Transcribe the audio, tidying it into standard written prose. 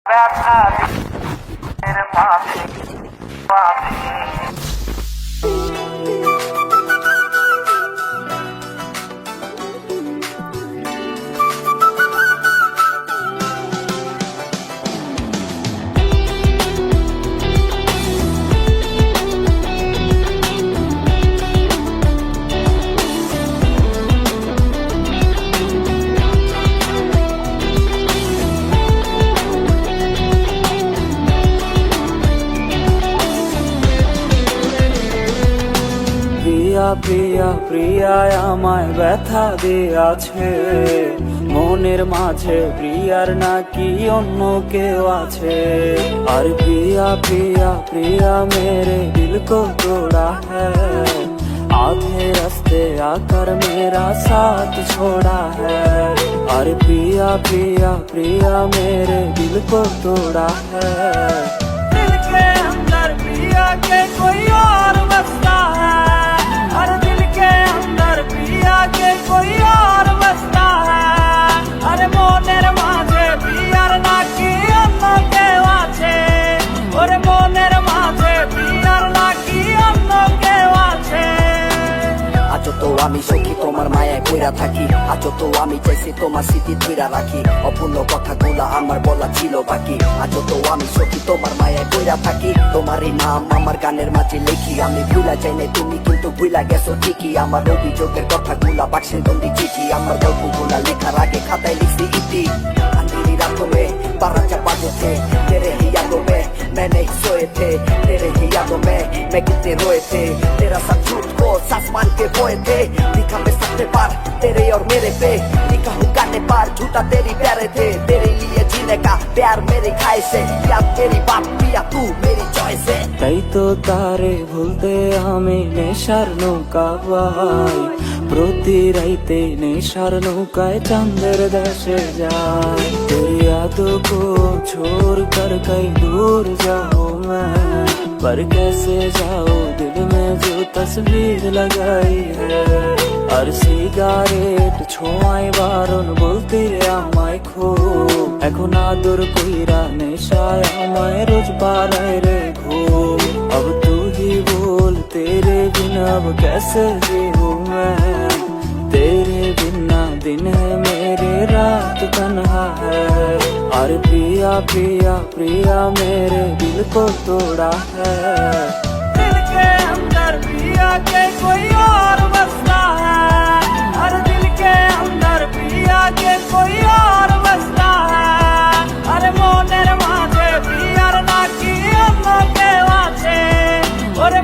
ব্যথা দিনের মাঝে মাঝে প্রিয়া প্রিয়া প্রিয়ায় আমায় ব্যথা দিয়াছে, মনের মাঝে প্রিয়ার নাকি অন্য কেউ আছে। আর প্রিয়া প্রিয়া প্রিয়া मेरे दिल को तोड़ा है, आधे रास्ते आकर मेरा साथ छोड़ा है। और प्रिया प्रिया प्रिया मेरे दिल को तोड़ा है। दिल के अंदर प्रिया के कोई और बसता है, हर दिल के अंदर प्रिया के कोई और बसता है। अरे मोनेर माझे प्रियार नाकी अन्न केउ आछे, ओरे मोनेर माझे प्रियार नाकी अन्न केउ आछे। আজও তো আমি সখী তোমার মায়ায় পইরা থাকি, আজও তো আমি চাইছি তোমার স্মৃতি ধইরা রাখি, অপূর্ণ কথাগুলা আমার বলা ছিল বাকি। আজও তো আমি সখী তোমার মায়ায় পইরা থাকি, তোমারই নাম আমার গানের মাঝে লিখি। আমি ভুলা যাই না তুমি কিন্তু ভুলা গেছো ঠিকই, আমার অভিযোগের কথাগুলা বাক্সে বন্দি চিঠি। আমার গল্পগুলা লেখার আগে খাতায় লিখছি ইতি। अंधेरी रातों में 12 बजे थे, तेरे ही यादों में मैं नहीं सोए थे, तेरे ही यादों में मैं कितने रोए थे। तेरा सब झूठ को सांस मान के बोए थे, लिखा मैं सबसे पार तेरे और मेरे पे, लिखा हूँ गाने पार झूठा तेरी प्यारे थे। तेरे लिए जीने का प्यार मेरी ख्वाहिश है, याद तेरी बात पिया तू मेरी चॉइस है। তাই তো তারে ভুলতে আমি নেশার নৌকা পাই, প্রতি রাইতে নেশার নৌকায় চাঁদের দেশে যাই। तेरी यादों को छोड़ कर कहीं दूर जाऊं मैं, पर कैसे जाऊं दिल में जो तस्वीर लगाई है। আর সিগারেট ছোঁয়ায় বারণ বলতে আমায় খো, এখন আদর কইরা নেশায় আমায় রোজ বানায় রে ঘুম। अब तू ही बोल तेरे बिना अब कैसे जीऊं मैं, तेरे बिना दिन है मेरे रात तन्हा है। और प्रिया प्रिया प्रिया मेरे दिल को तोड़ा है। दिल के अंदर प्रिया के कोई और बसता है, हर दिल के अंदर प्रिया के कोई और बसता है। अरे मोनेर माझे प्रियार नाकी अन्न केउ आछे, ओरे